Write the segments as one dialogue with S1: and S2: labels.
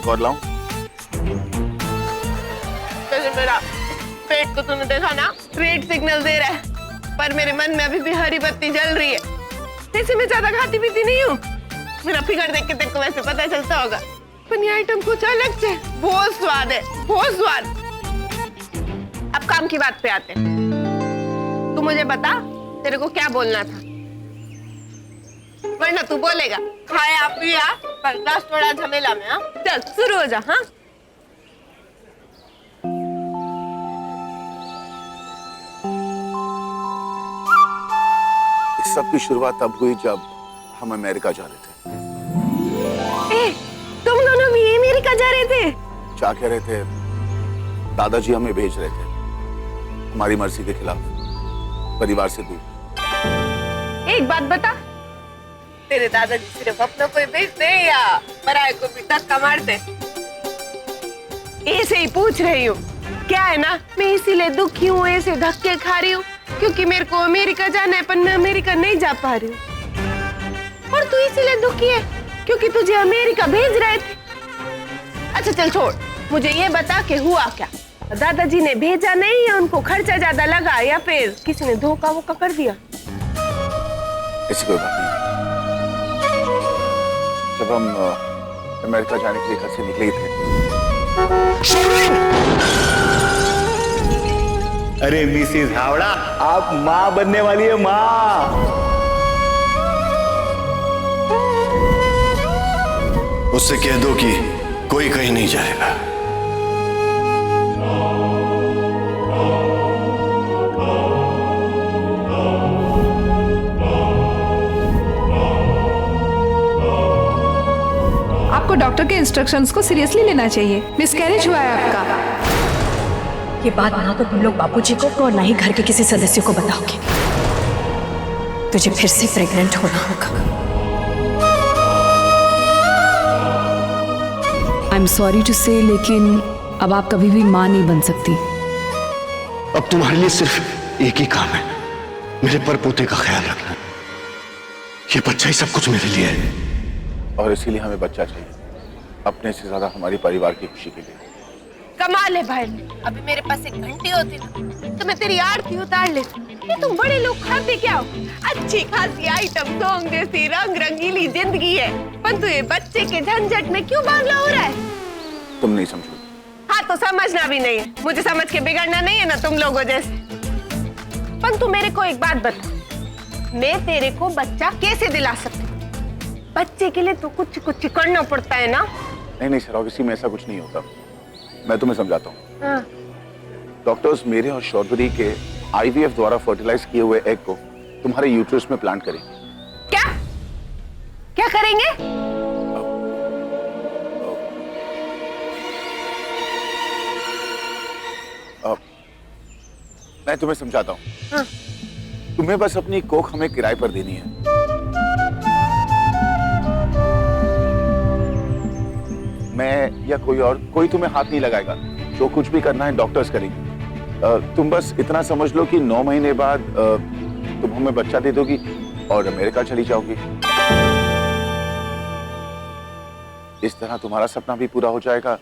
S1: एक और लाऊं?
S2: मेरा पेट को तूने देखा ना, रेड सिग्नल दे रहा है, पर मेरे मन में अभी भी हरी बत्ती जल रही है। जैसे मैं ज्यादा खाती पीती नहीं हूँ, मेरा फिगर देख के तेरे को वैसे पता चलता होगा, पर ये आइटम कुछ अलग से बहुत स्वाद है, बहुत स्वाद। अब काम की बात पे आते हैं। तू मुझे बता, तेरे को क्या बोलना था, वरना तू बोलेगा खाया पिया पर लास्ट थोड़ा झमेला में। हाँ चल शुरू हो जा। हाँ
S1: इस सब की शुरुआत तब हुई जब हम अमेरिका जा रहे थे।
S2: तुम दोनों भी अमेरिका जा रहे थे?
S1: क्या कह रहे थे? दादाजी हमें भेज रहे थे, हमारी मर्जी के खिलाफ, परिवार से दूर।
S2: एक बात बता, तेरे दादाजी सिर्फ अपनों को ही भेजते हैं या पराये को भी धक्का मारते? ऐसे ही पूछ रही हूँ। क्या है ना, मैं इसीलिए दुखी हूँ, ऐसे धक्के खा रही हूँ क्योंकि मेरे को अमेरिका जाना है, पर मैं अमेरिका नहीं जा पा रही हूँ। और तू इसीलिए दुखी है क्योंकि तुझे अमेरिका भेज रहे थे। अच्छा चल छोड़, मुझे ये बता कि हुआ क्या? दादाजी ने भेजा नहीं या उनको खर्चा ज्यादा लगा या फिर किसी ने धोखा वोखा कर दिया?
S1: ऐसी कोई बात नहीं। जब हम अमेरिका जाने के लिए घर से निकले थे।
S3: अरे मिसेस हावड़ा, आप माँ बनने वाली है, माँ।
S4: उससे कह दो कि कोई कहीं नहीं जाएगा।
S5: आपको डॉक्टर के इंस्ट्रक्शंस को सीरियसली लेना चाहिए। मिसकैरेज हुआ है आपका।
S6: ये बात ना तो तुम लोग बापूजी को और ना ही घर के किसी सदस्य को बताओगे। तुझे फिर से प्रेग्नेंट होना होगा।
S7: आई एम सॉरी टू से, लेकिन अब आप कभी भी मां नहीं बन सकती।
S4: अब तुम्हारे लिए सिर्फ एक ही काम है, मेरे पर पोते का ख्याल रखना। ये बच्चा ही सब कुछ मेरे लिए है।
S1: और इसीलिए हमें बच्चा चाहिए, अपने से ज्यादा हमारे परिवार की खुशी के लिए।
S2: कमाल है भाई, अभी मेरे पास एक घंटी होती ना तो मैं तेरी आरती उतार लेती। ये तुम बड़े लोग खाते क्या हो? अच्छी खासी आइटम सॉन्ग जैसी रंग रंगीली जिंदगी है, पर तू ये बच्चे के झंझट में क्यों बावला हो रहा है?
S1: तुम नहीं समझो।
S2: हाँ तो समझना भी नहीं है, मुझे समझ के बिगड़ना नहीं है ना तुम लोगों जैसे। पर तू मेरे को एक बात बता, मैं तेरे को बच्चा कैसे दिला सकती? बच्चे के लिए तो कुछ कुछ करना पड़ता है ना।
S1: नहीं सरोगेसी में ऐसा कुछ नहीं होता, मैं तुम्हें समझाता हूँ।
S2: हाँ।
S1: डॉक्टर्स मेरे और चौधरी के आईवीएफ द्वारा फर्टिलाइज किए हुए एग को तुम्हारे यूट्रस में प्लांट करेंगे।
S2: क्या क्या करेंगे?
S1: मैं तुम्हें समझाता हूँ।
S2: हाँ।
S1: तुम्हें बस अपनी कोख हमें किराए पर देनी है। मैं या कोई और, कोई तुम्हें हाथ नहीं लगाएगा। जो कुछ भी करना है डॉक्टर्स करेंगे। तुम बस इतना समझ लो कि 9 महीने बाद तुम हमें बच्चा दे दोगी और अमेरिका चली जाओगी। इस तरह तुम्हारा सपना भी पूरा हो जाएगा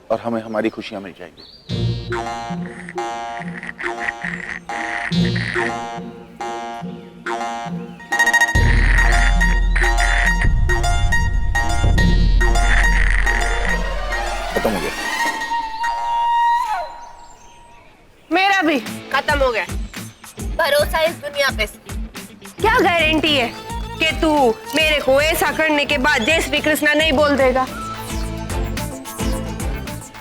S1: और हमें हमारी खुशियां मिल जाएंगी। खत्म हो गया।
S2: मेरा भी खत्म हो गया। भरोसा इस दुनिया पे क्या गारंटी है कि तू मेरे को ऐसा करने के बाद जय श्री कृष्णा नहीं बोल देगा?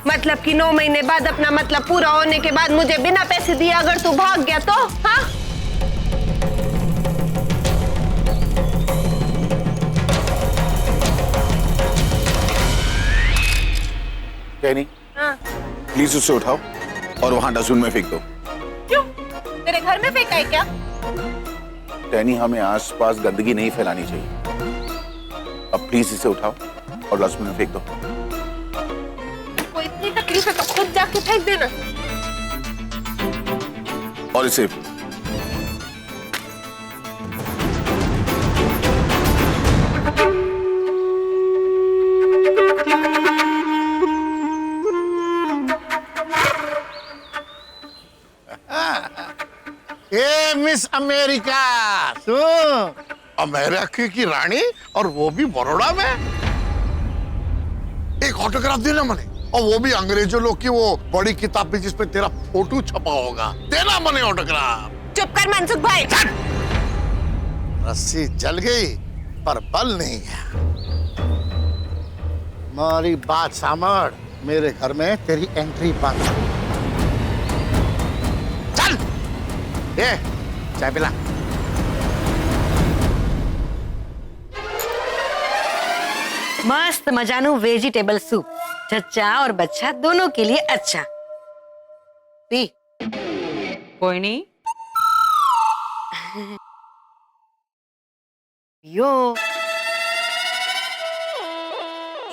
S2: मतलब कि 9 महीने बाद अपना मतलब पूरा होने के बाद मुझे बिना पैसे दिए अगर तू भाग गया तो? हाँ
S1: टैनी,
S2: हाँ।
S1: प्लीज उसे उठाओ और वहां डस्टबिन में फेंक दो।
S2: क्यों? तेरे घर में फेंका है क्या?
S1: टैनी, हमें आसपास गंदगी नहीं फैलानी चाहिए। अब प्लीज इसे उठाओ और डस्टबिन में फेंक दो।
S2: कोई इतनी तकलीफ है तो खुद जाके फेंक देना।
S1: और इसे
S8: मिस अमेरिका। अमेरिका की रानी और वो भी बड़ौदा में। एक ऑटोग्राफ देना मने, और वो भी अंग्रेजों लोग की वो बड़ी किताब पे जिसपे तेरा फोटो छपा होगा। देना मने ऑटोग्राफ।
S2: चुप कर मनसुख भाई।
S8: रस्सी जल गई पर बल नहीं गया। मारी बात सामर, मेरे घर में तेरी एंट्री बंद। चल ये चाय पिला।
S9: मस्त मजानू वेजिटेबल सूप, चच्चा और बच्चा दोनों के लिए अच्छा। पी।
S10: कोई नहीं।
S9: यो।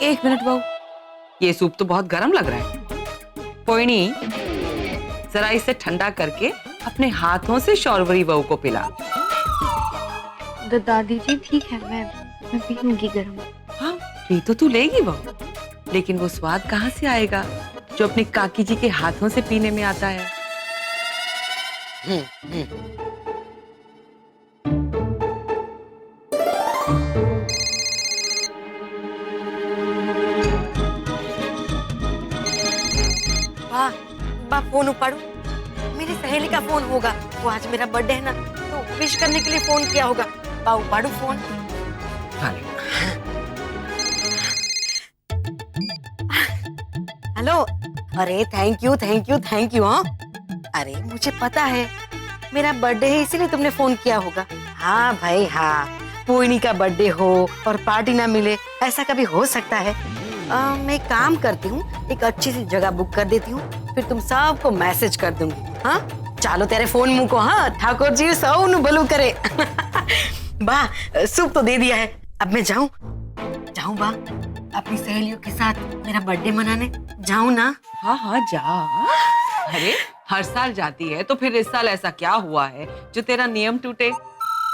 S10: 1 मिनट बहू, ये सूप तो बहुत गर्म लग रहा है। कोई नहीं, जरा इसे ठंडा करके अपने हाथों से शौरवरी बहू को पिला।
S11: दादी जी ठीक है, मैं पी लूंगी गर्म।
S10: हाँ, पी तो तू लेगी बहू, लेकिन वो स्वाद कहाँ से आएगा जो अपनी काकी जी के हाथों से पीने में आता है।
S9: बा फोन उपाड़ू, मेरी सहेली का फोन होगा। वो आज मेरा बर्थडे है ना, तो विश करने के लिए फोन किया होगा। बा उपाड़ू फोन। हेलो। अरे thank you thank you thank you. हाँ, अरे मुझे पता है मेरा बर्थडे है, इसीलिए तुमने फोन किया होगा। हाँ भाई हाँ, पोइनी का बर्थडे हो और पार्टी ना मिले, ऐसा कभी हो सकता है। मैं एक काम करती हूँ, एक अच्छी सी जगह बुक कर देती हूँ, फिर तुम सबको मैसेज कर दूंगी। हाँ चालो तेरे फोन मुंह को। हाँ ठाकुर जी सब नु भलू करे। बा सूप तो दे दिया है, अब मैं जाऊँ बा अपनी सहेलियों के साथ मेरा बर्थडे मनाने जाऊँ ना।
S10: हाँ हाँ जा। अरे हर साल जाती है तो फिर इस साल ऐसा क्या हुआ है जो तेरा नियम टूटे?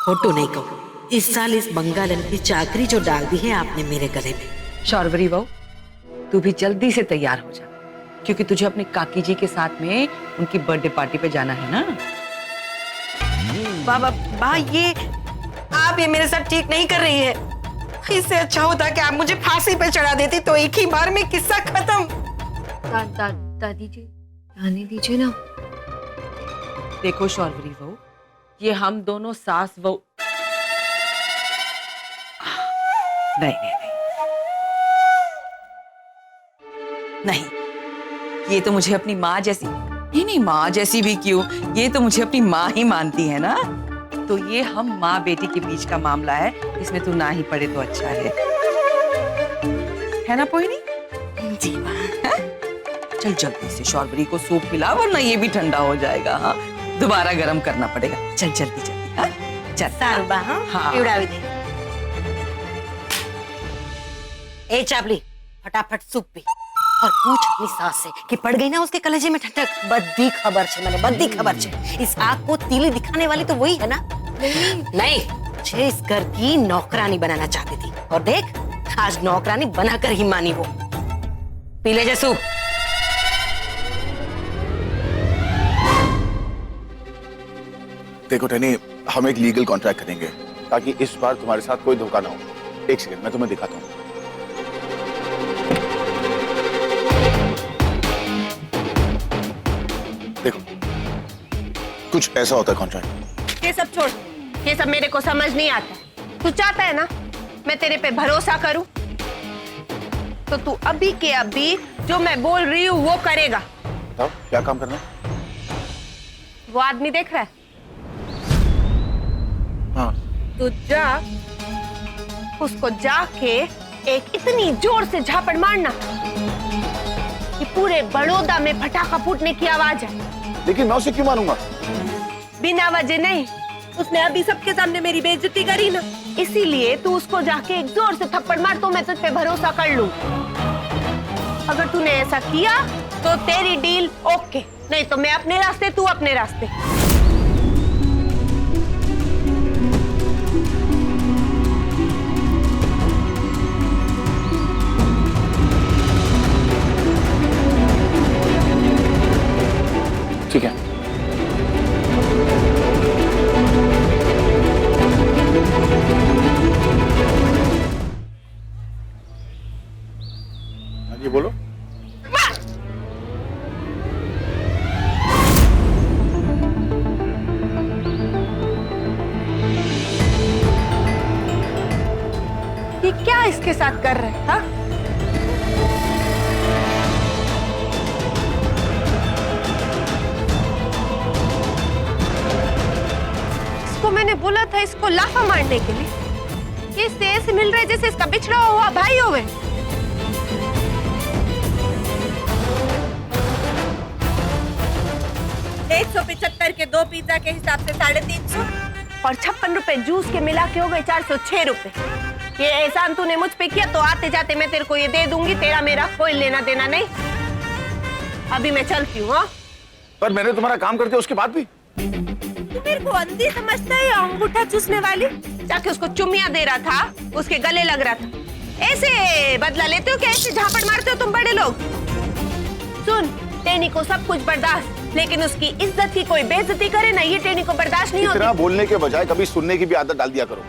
S9: फोटो नहीं कहूँ, इस साल इस बंगालन की चाकरी जो डाल दी है आपने मेरे गले में।
S10: शौरवरी बहू, तू भी जल्दी से तैयार हो जा, क्योंकि तुझे अपनी काकी जी के साथ में उनकी बर्थडे पार्टी पे जाना है ना।
S9: बा ये आप ये मेरे साथ ठीक नहीं कर रही है। इससे अच्छा होता कि आप मुझे फांसी पे चढ़ा देती, तो एक ही बार में किस्सा खत्म।
S11: दादी जी आने दीजिए ना।
S10: देखो शौरवरी बहू, ये हम दोनों सास बहू नहीं नहीं नहीं, ये तो मुझे अपनी माँ जैसी, नहीं माँ जैसी भी क्यों, ये तो मुझे अपनी माँ ही मानती है ना। तो ये हम माँ बेटी के बीच का मामला है, इसमें तू ना ही पड़े तो अच्छा है ना पोइनी?
S9: जी माँ।
S10: चल जल्दी से शौरवरी को सूप पिला, वरना ये भी ठंडा हो जाएगा। हाँ दोबारा गर्म करना पड़ेगा। चल जल्दी जल्दी। हाँ चल
S9: सारुबा। हाँ पिउड़ावी दे। ए चापली फटाफट सूप पी और पूछ अपनी सास से कि पड़ गई ना उसके कलेजे में ठंडक। बद्दी खबर छे, मैंने बद्दी खबर छे। इस आग को तीली दिखाने वाली तो वही है ना। नहीं मुझे इस घर की नौकरानी बनाना चाहती थी, और देख आज नौकरानी बनाकर ही मानी वो। पी ले जा सूप।
S1: देखो टनी, हम एक लीगल कॉन्ट्रैक्ट करेंगे ताकि इस बार तुम्हारे साथ कोई धोखा ना हो। एक सेकंड मैं तुम्हें दिखाता हूँ। देखो कुछ ऐसा होता है कॉन्ट्रैक्ट।
S2: ये सब छोड़, ये सब मेरे को समझ नहीं आता। तू चाहता है ना मैं तेरे पे भरोसा करूं, तो तू अभी के अभी जो मैं बोल रही हूँ वो करेगा।
S1: बताओ क्या काम करना है?
S2: वो आदमी देख रहा है?
S1: हाँ।
S2: तू जा, उसको जाके एक इतनी जोर से झापड़ मारना कि पूरे बड़ौदा में पटाखा फूटने की आवाज है।
S1: लेकिन मैं उसे क्यों मानूंगा?
S2: बिना वजह नहीं, उसने अभी सबके सामने मेरी बेइज्जती करी ना, इसीलिए तू उसको जाके एक जोर से थप्पड़ मार तो मैं तुझ पे भरोसा कर लूं। अगर तूने ऐसा किया तो तेरी डील ओके, नहीं तो मैं अपने रास्ते, तू अपने रास्ते।
S1: ठीक है। ये बोलो।
S2: ये क्या इसके साथ कर रहे हैं? हाँ? इसको मैंने बोला था इसको लाफा मारने के लिए। ये इससे ऐसे मिल रहा है जैसे इसका बिछड़ा हुआ भाई होवे। 175 के 2 पिज्जा के हिसाब से 350 और 56 रुपए जूस के मिला के हो गए 406 रुपए। ये एहसान तूने मुझ पे किया तो आते जाते मैं तेरे को ये दे दूंगी, तेरा मेरा कोई लेना देना नहीं। अभी मैं चलती हूँ। हाँ?
S1: पर मैंने तुम्हारा काम करते उसके बाद भी
S2: तू मेरे को अंधी समझता है या अंगूठा चूसने वाली? जाके उसको चुम्मियां दे रहा था, उसके गले लग रहा था। ऐसे बदला लेते हो क्या? ऐसे झापड़ मारते हो तुम बड़े लोग? सुन, टेनी को सब कुछ बर्दाश्त, लेकिन उसकी इज्जत की कोई बेइज्जती करे ना, ये टेनी को बर्दाश्त नहीं होती।
S1: इतना बोलने के बजाय कभी सुनने की भी आदत डाल दिया करो।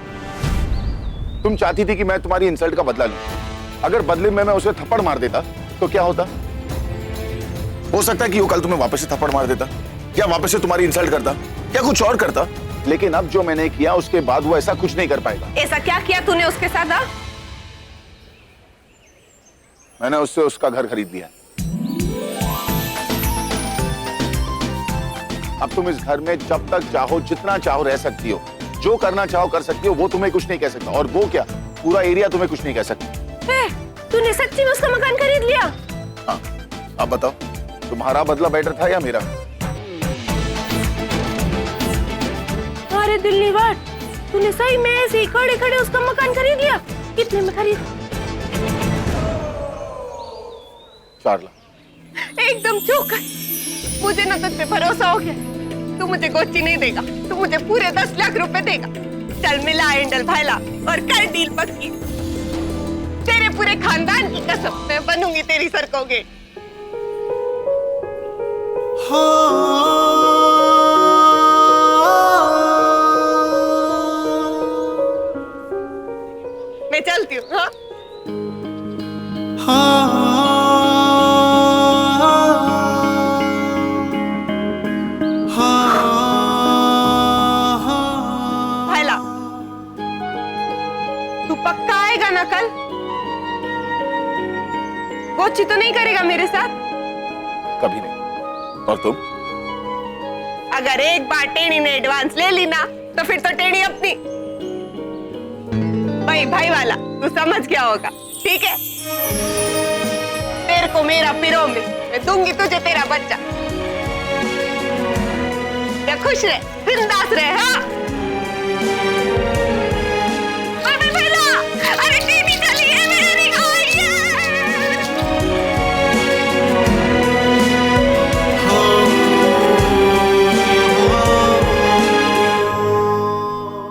S1: तुम चाहती थी कि मैं तुम्हारी इंसल्ट का बदला लूं। अगर बदले में मैं उसे थप्पड़ मार देता तो क्या होता? हो सकता है कि वो कल तुम्हें वापस से थप्पड़ मार देता या वापस से तुम्हारी इंसल्ट करता या कुछ और करता। लेकिन अब जो मैंने किया उसके बाद वो ऐसा कुछ नहीं कर पाएगा।
S2: ऐसा क्या किया तूने उसके साथ? हाँ?
S1: मैंने उससे उसका घर खरीद लिया। अब तुम इस घर में जब तक चाहो जितना चाहो रह सकती हो, जो करना चाहो कर सकती हो, वो तुम्हें कुछ नहीं कह सकता। और वो क्या, पूरा एरिया तुम्हें कुछ नहीं कह सकता।
S2: तूने सच्ची में उसका मकान खरीद लिया?
S1: हाँ, अब बताओ तुम्हारा बदला बेटर था या मेरा?
S2: अरे दिल्ली वाट, तूने सही में ऐसे ही खड़े खड़े उसका मकान खरीद लिया? कितने में खरीद?
S1: 4 लाख।
S2: एकदम चौक। मुझे ना तुझ पे भरोसा हो गया। तू मुझे गोची नहीं देगा, तू मुझे पूरे 10 लाख रुपए देगा। चल मिला हैंडल भाईला और कर डील पक्की। तेरे पूरे खानदान की कसम, मैं बनूंगी तेरी सरकोगे। मैं चलती हूँ। भाईला, तू पक्का आएगा ना कल? गोची तो नहीं करेगा मेरे साथ?
S1: कभी नहीं। और तुम?
S2: अगर एक बार टेनी ने एडवांस ले ली ना तो फिर तो टेनी अपनी। भाई वाला तू समझ क्या होगा, ठीक है? तेरे को मेरा पिरोमिस, मैं दूंगी तुझे तेरा बच्चा। या खुश रहे, बिंदास रहे। हाँ?